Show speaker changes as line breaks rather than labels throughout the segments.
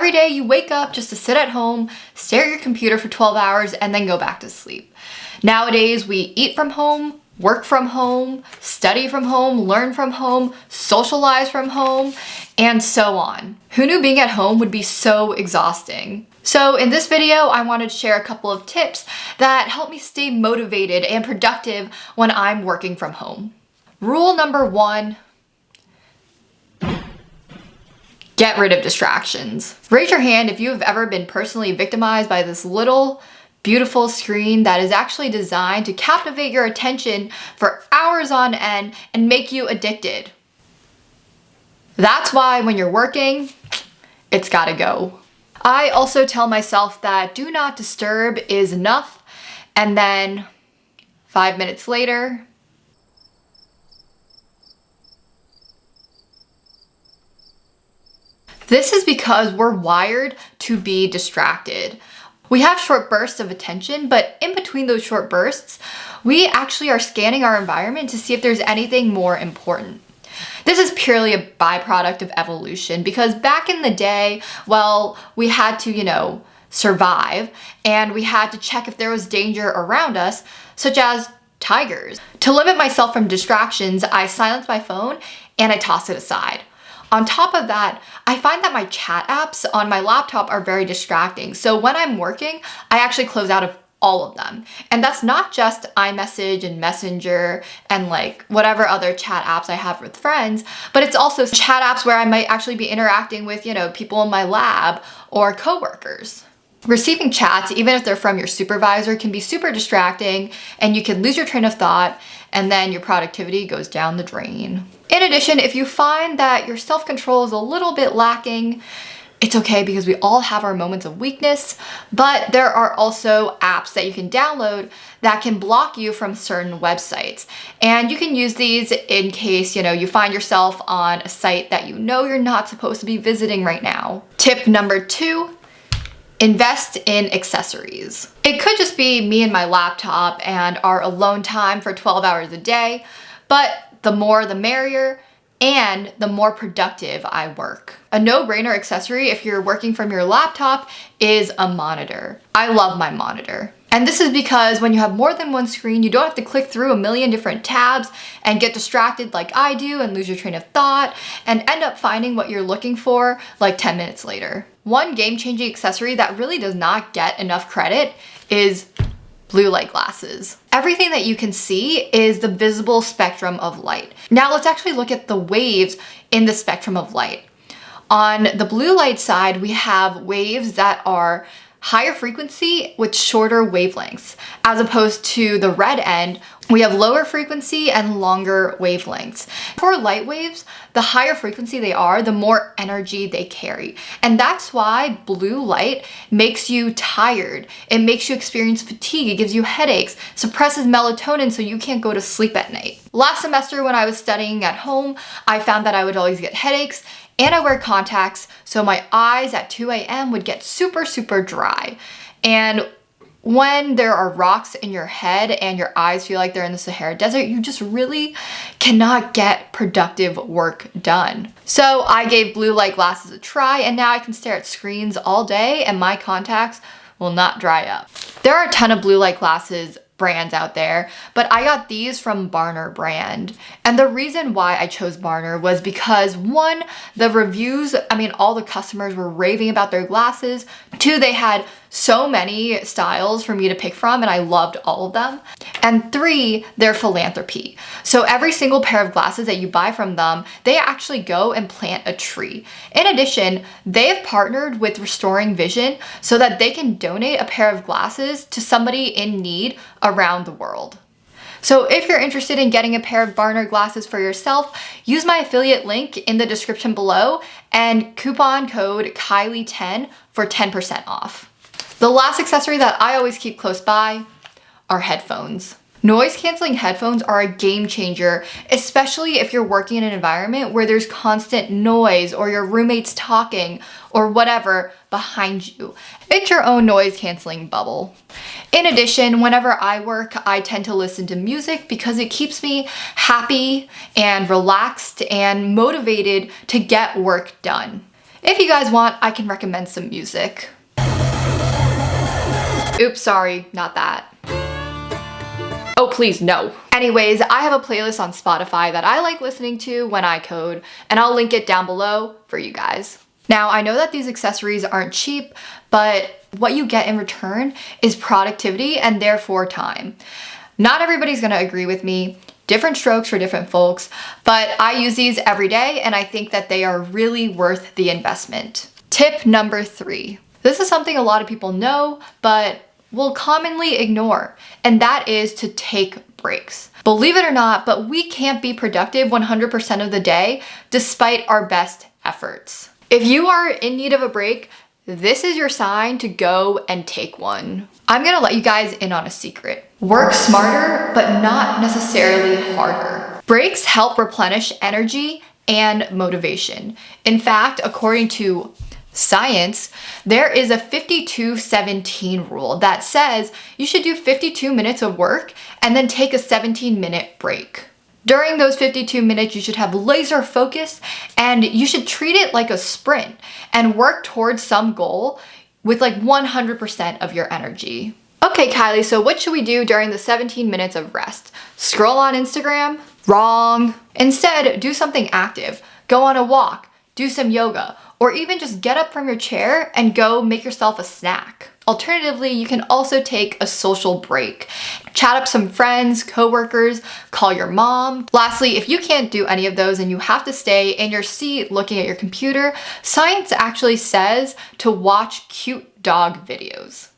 Every day you wake up just to sit at home, stare at your computer for 12 hours, and then go back to sleep. Nowadays, we eat from home, work from home, study from home, learn from home, socialize from home, and so on. Who knew being at home would be so exhausting? So in this video, I wanted to share a couple of tips that help me stay motivated and productive when I'm working from home. Rule number 1, get rid of distractions. Raise your hand if you have ever been personally victimized by this little beautiful screen that is actually designed to captivate your attention for hours on end and make you addicted. That's why when you're working, it's gotta go. I also tell myself that do not disturb is enough, and then 5 minutes later, this is because we're wired to be distracted. We have short bursts of attention, but in between those short bursts, we actually are scanning our environment to see if there's anything more important. This is purely a byproduct of evolution because back in the day, well, we had to, survive, and we had to check if there was danger around us, such as tigers. To limit myself from distractions, I silence my phone and I toss it aside. On top of that, I find that my chat apps on my laptop are very distracting. So when I'm working, I actually close out of all of them. And that's not just iMessage and Messenger and whatever other chat apps I have with friends, but it's also chat apps where I might actually be interacting with, people in my lab or coworkers. Receiving chats, even if they're from your supervisor, can be super distracting and you can lose your train of thought and then your productivity goes down the drain. In addition, if you find that your self-control is a little bit lacking, it's okay because we all have our moments of weakness, but there are also apps that you can download that can block you from certain websites. And you can use these in case, you find yourself on a site that you're not supposed to be visiting right now. Tip number 2, invest in accessories. It could just be me and my laptop and our alone time for 12 hours a day, but the more the merrier, and the more productive I work. A no-brainer accessory if you're working from your laptop is a monitor. I love my monitor. And this is because when you have more than one screen, you don't have to click through a million different tabs and get distracted like I do and lose your train of thought and end up finding what you're looking for 10 minutes later. One game-changing accessory that really does not get enough credit is blue light glasses. Everything that you can see is the visible spectrum of light. Now let's actually look at the waves in the spectrum of light. On the blue light side, we have waves that are higher frequency with shorter wavelengths, as opposed to the red end, we have lower frequency and longer wavelengths. For light waves, the higher frequency they are, the more energy they carry. And that's why blue light makes you tired. It makes you experience fatigue. It gives you headaches, suppresses melatonin so you can't go to sleep at night. Last semester when I was studying at home, I found that I would always get headaches, and I wear contacts, so my eyes at 2 a.m. would get super, super dry. And when there are rocks in your head and your eyes feel like they're in the Sahara Desert, you just really cannot get productive work done. So I gave blue light glasses a try, and now I can stare at screens all day and my contacts will not dry up. There are a ton of blue light glasses brands out there, but I got these from Barner brand. And the reason why I chose Barner was because 1, the reviews, all the customers were raving about their glasses. 2, they had so many styles for me to pick from and I loved all of them. And 3, their philanthropy. So every single pair of glasses that you buy from them, they actually go and plant a tree. In addition, they have partnered with Restoring Vision so that they can donate a pair of glasses to somebody in need around the world. So if you're interested in getting a pair of Barner glasses for yourself, use my affiliate link in the description below and coupon code Kylie10 for 10% off. The last accessory that I always keep close by are headphones. Noise canceling headphones are a game changer, especially if you're working in an environment where there's constant noise or your roommate's talking or whatever behind you. It's your own noise canceling bubble. In addition, whenever I work, I tend to listen to music because it keeps me happy and relaxed and motivated to get work done. If you guys want, I can recommend some music. Oops, sorry, not that. Oh, please, no. Anyways, I have a playlist on Spotify that I like listening to when I code, and I'll link it down below for you guys. Now, I know that these accessories aren't cheap, but what you get in return is productivity and therefore time. Not everybody's gonna agree with me. Different strokes for different folks, but I use these every day and I think that they are really worth the investment. Tip number 3. This is something a lot of people know, but will commonly ignore, and that is to take breaks. Believe it or not, but we can't be productive 100% of the day despite our best efforts. If you are in need of a break, this is your sign to go and take one. I'm gonna let you guys in on a secret. Work smarter, but not necessarily harder. Breaks help replenish energy and motivation. In fact, according to science, there is a 52-17 rule that says you should do 52 minutes of work and then take a 17-minute break. During those 52 minutes, you should have laser focus and you should treat it like a sprint and work towards some goal with like 100% of your energy. Okay, Kylie, so what should we do during the 17 minutes of rest? Scroll on Instagram? Wrong. Instead, do something active. Go on a walk, do some yoga, or even just get up from your chair and go make yourself a snack. Alternatively, you can also take a social break. Chat up some friends, coworkers, call your mom. Lastly, if you can't do any of those and you have to stay in your seat looking at your computer, science actually says to watch cute dog videos.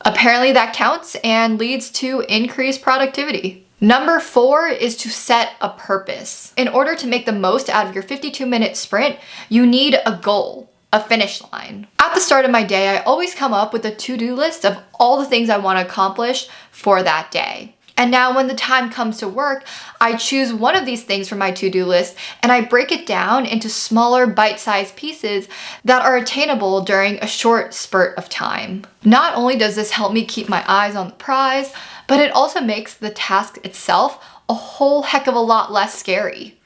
Apparently that counts and leads to increased productivity. Number 4 is to set a purpose. In order to make the most out of your 52-minute sprint, you need a goal, a finish line. At the start of my day, I always come up with a to-do list of all the things I want to accomplish for that day. And now when the time comes to work, I choose one of these things from my to-do list and I break it down into smaller bite-sized pieces that are attainable during a short spurt of time. Not only does this help me keep my eyes on the prize, but it also makes the task itself a whole heck of a lot less scary.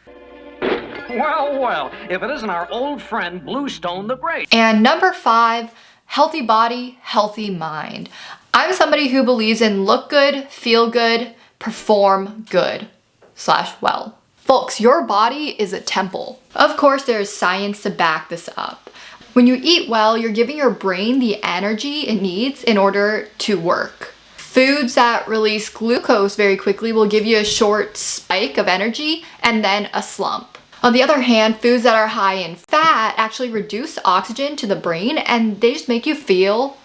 Well, well, if it isn't our old friend Bluestone the Great.
And number 5, healthy body, healthy mind. I'm somebody who believes in look good, feel good, perform good / well. Folks, your body is a temple. Of course, there's science to back this up. When you eat well, you're giving your brain the energy it needs in order to work. Foods that release glucose very quickly will give you a short spike of energy and then a slump. On the other hand, foods that are high in fat actually reduce oxygen to the brain and they just make you feel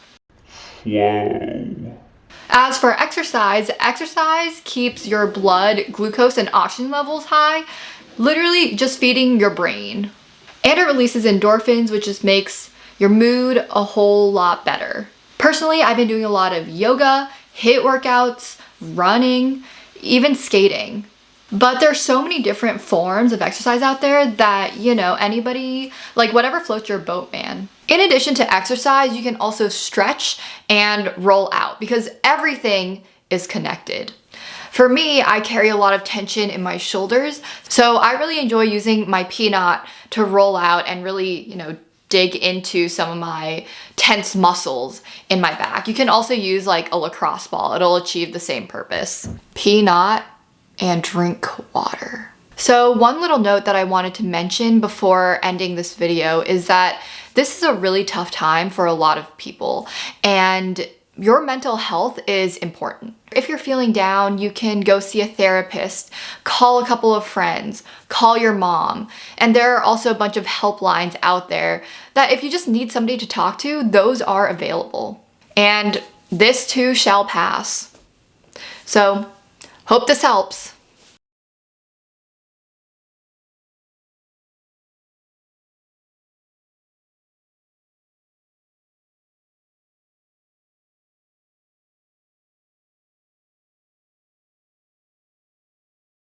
slow. As for exercise, exercise keeps your blood glucose and oxygen levels high, literally just feeding your brain. And it releases endorphins, which just makes your mood a whole lot better. Personally, I've been doing a lot of yoga, HIIT workouts, running, even skating. But there's so many different forms of exercise out there that, you know, anybody, like whatever floats your boat, man. In addition to exercise, you can also stretch and roll out because everything is connected. For me, I carry a lot of tension in my shoulders, so I really enjoy using my peanut to roll out and really, you know, dig into some of my tense muscles in my back. You can also use like a lacrosse ball. It'll achieve the same purpose. Peanut and drink water. So one little note that I wanted to mention before ending this video is that this is a really tough time for a lot of people and your mental health is important. If you're feeling down, you can go see a therapist, call a couple of friends, call your mom. And there are also a bunch of helplines out there that if you just need somebody to talk to, those are available. And this too shall pass. So, hope this helps.